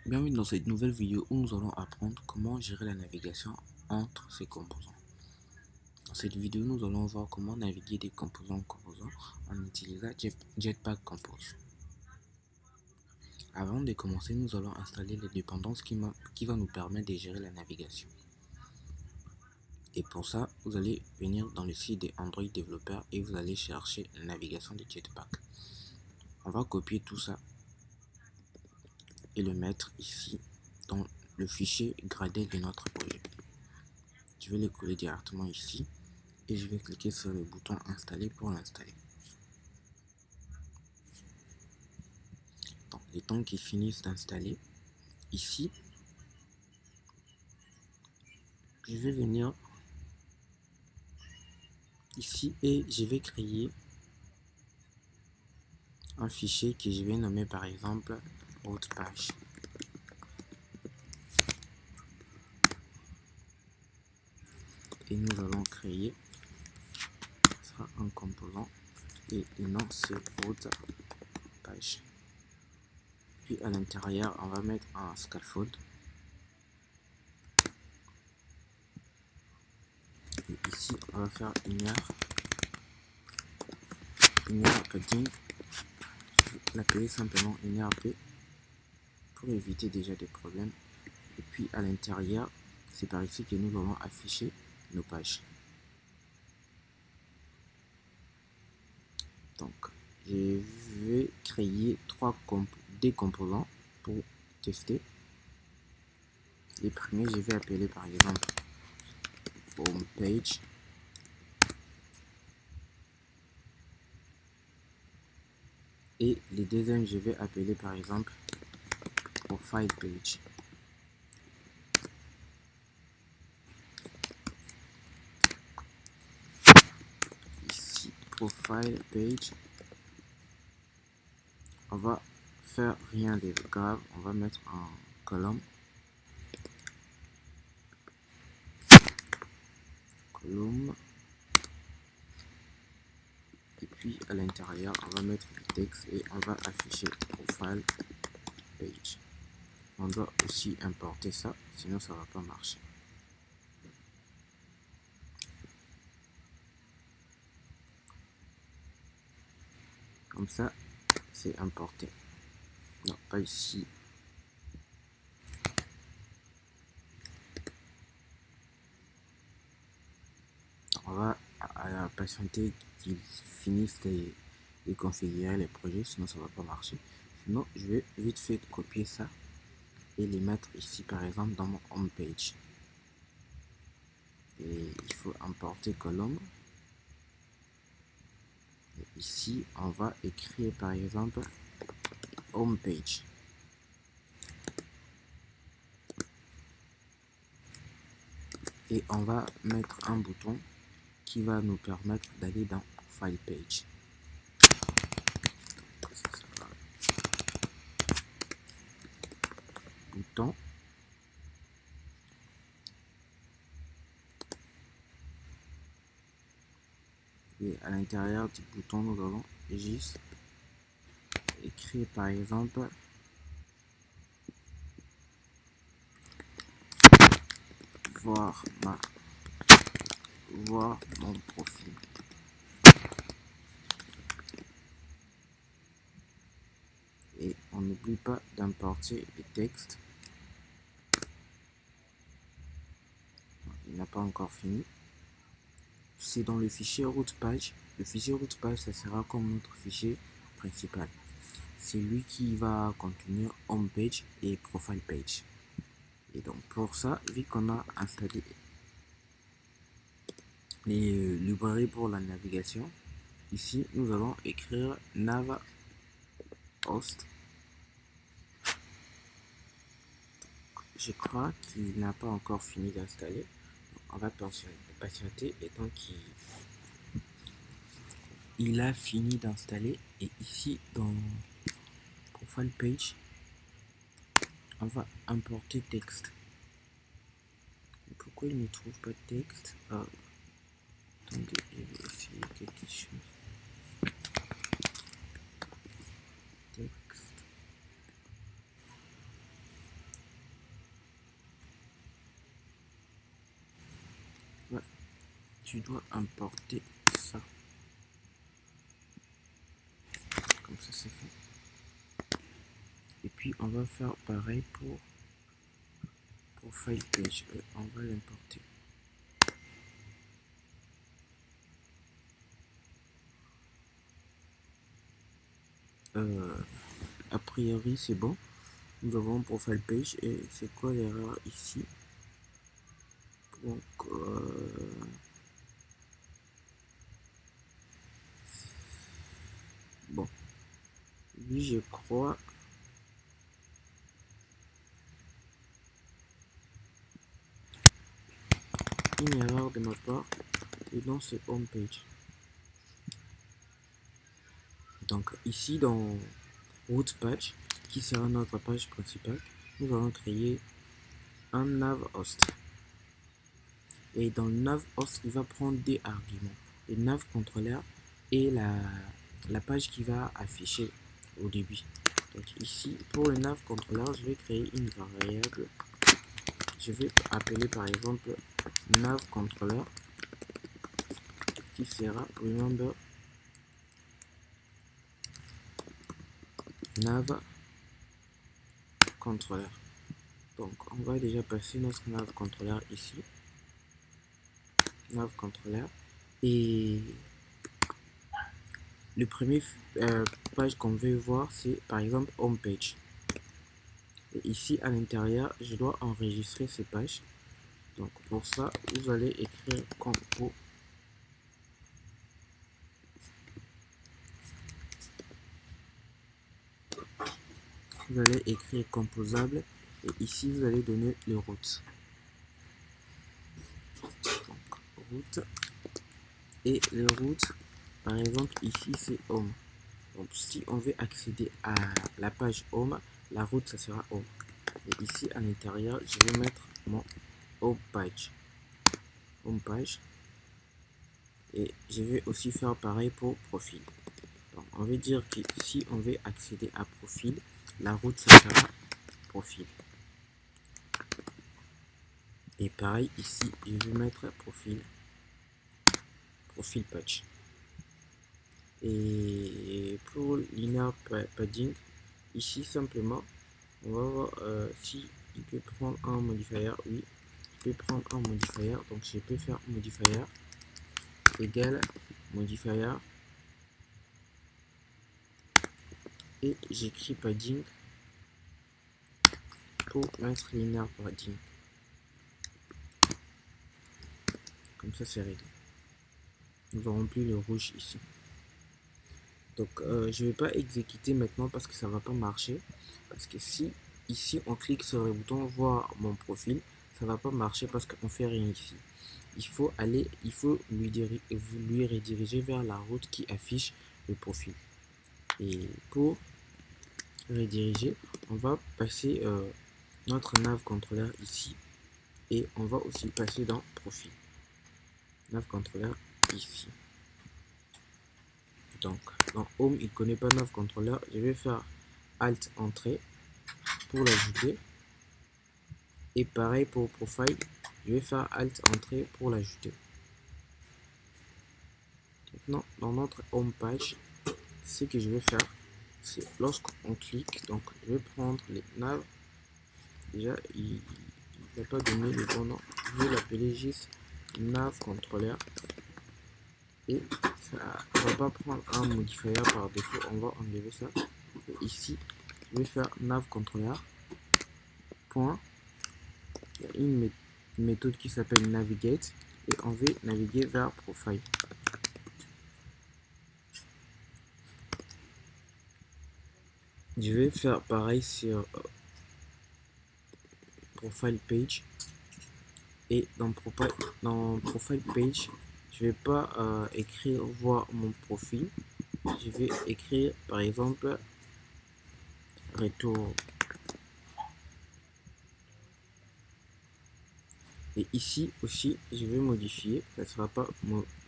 Bienvenue dans cette nouvelle vidéo où nous allons apprendre comment gérer la navigation entre ces composants. Dans cette vidéo, nous allons voir comment naviguer des composants en composants en utilisant Jetpack Compose. Avant de commencer, nous allons installer les dépendances qui vont nous permettre de gérer la navigation. Et pour ça, vous allez venir dans le site de Android Developer et vous allez chercher la navigation de Jetpack. On va copier tout ça et le mettre ici dans le fichier Gradle de notre projet. Je vais le coller directement ici et je vais cliquer sur le bouton installer pour l'installer. Donc, le temps qu'il finisse d'installer, ici, je vais venir ici et je vais créer un fichier que je vais nommer par exemple route page. Et nous allons créer, ce sera un composant et le nom c'est route page. Puis à l'intérieur, on va mettre un scaffold. Et ici, on va faire une heure padding. Je vais l'appeler simplement une heure P pour éviter déjà des problèmes. Et puis à l'intérieur, c'est par ici que nous allons afficher nos pages. Donc, je vais créer des composants pour tester. Les premiers, je vais appeler par exemple home page. Et les deuxièmes, je vais appeler par exemple profile page. Ici, profile page. On va faire rien de grave, on va mettre en colonne. Et puis à l'intérieur, on va mettre le texte et on va afficher profile page. On doit aussi importer ça, sinon ça va pas marcher. Comme ça, c'est importé. Non, pas ici. On va patienter qu'ils finissent de configurer les projets, sinon ça va pas marcher. Sinon, je vais vite fait copier ça et les mettre ici par exemple dans mon home page. Et il faut importer colonne. Et ici, on va écrire par exemple home page. Et on va mettre un bouton qui va nous permettre d'aller dans File Page. Bouton. Et à l'intérieur du bouton, nous allons juste écrire par exemple voir mon profil. Et on n'oublie pas d'importer le texte. Il n'a pas encore fini. C'est dans le fichier route page. Le fichier route page, ça sera comme notre fichier principal. C'est lui qui va contenir home page et profile page. Et donc pour ça, vu qu'on a installé les librairies pour la navigation, ici nous allons écrire nav host. Je crois qu'il n'a pas encore fini d'installer. On va patienter et tant qu'il a fini d'installer. Et ici dans profile page, on va importer texte. Et pourquoi il ne trouve pas de texte? Attendez, je vais essayer quelque chose. Texte. tu dois importer ça. Comme ça c'est fait. Et puis on va faire pareil pour file page. On va l'importer. A priori c'est bon. Nous avons profile page et c'est quoi l'erreur ici? Donc bon, lui je crois une erreur de ma part et dans ce home page. Donc ici dans root page qui sera notre page principale, nous allons créer un nav host. Et dans le nav host, il va prendre des arguments, le nav contrôleur et la page qui va afficher au début. Donc ici, pour le nav contrôleur, je vais créer une variable. Je vais appeler par exemple nav contrôleur qui sera remember nav contrôleur. Donc on va déjà passer notre nav contrôleur ici. Nav contrôleur et le premier page qu'on veut voir c'est par exemple home page. Et ici à l'intérieur je dois enregistrer ces pages. Donc pour ça vous allez écrire compo. Vous allez écrire composable et ici vous allez donner le route. Donc route et le route par exemple ici c'est home. Donc si on veut accéder à la page home, la route ça sera home. Et ici à l'intérieur je vais mettre mon home page. Home page. Et je vais aussi faire pareil pour profil. Donc on veut dire que si on veut accéder à profil, la route ça sera profil. Et pareil ici je vais mettre profil page. Et pour linear padding, ici simplement on va voir si il peut prendre un modifier. Oui, je peux prendre un modifier. Donc je peux faire modifier égale modifier et j'écris padding pour mettre linear padding. Comme ça c'est réglé. Nous aurons plus le rouge ici. Donc je vais pas exécuter maintenant parce que ça va pas marcher. Parce que si ici on clique sur le bouton voir mon profil, ça va pas marcher parce qu'on fait rien ici. Il faut lui rediriger vers la route qui affiche le profil. Et pour rediriger, on va passer notre nav contrôleur ici et on va aussi passer dans profil. Nav contrôleur ici. Donc dans home il connaît pas nav contrôleur, je vais faire alt entrée pour l'ajouter et pareil pour profile, je vais faire alt entrée pour l'ajouter. Maintenant dans notre home page, ce que je vais faire c'est lorsqu'on clique, donc je vais prendre les nav. Déjà il n'a pas donné le bon nom, je vais l'appeler juste nav contrôleur et ça va pas prendre un modifier par défaut, on va enlever ça. Et ici je vais faire nav contrôleur point, il y a une méthode qui s'appelle navigate et on veut naviguer vers profile. Je vais faire pareil sur profile page et dans profile page je vais pas écrire voir mon profil, je vais écrire par exemple retour. Et ici aussi je vais modifier, ça sera pas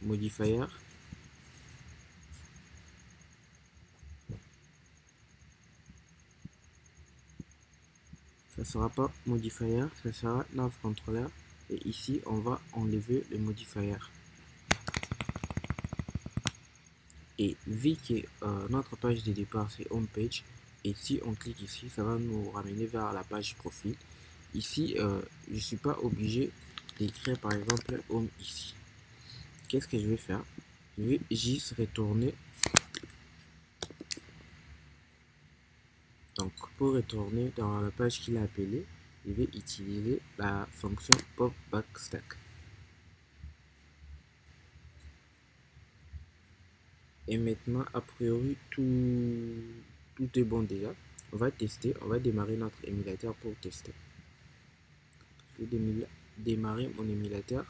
modifier, ça sera pas modifier, ça sera nav contrôleur et ici on va enlever le modifier. Et vu que notre page de départ c'est home page, et si on clique ici, ça va nous ramener vers la page profil. Ici, je ne suis pas obligé d'écrire par exemple home ici. Qu'est-ce que je vais faire? Je vais juste retourner. Donc pour retourner dans la page qu'il a appelée, je vais utiliser la fonction pop backstack. Et maintenant, a priori, tout est bon déjà. On va tester, on va démarrer notre émulateur pour tester. Je vais démarrer mon émulateur.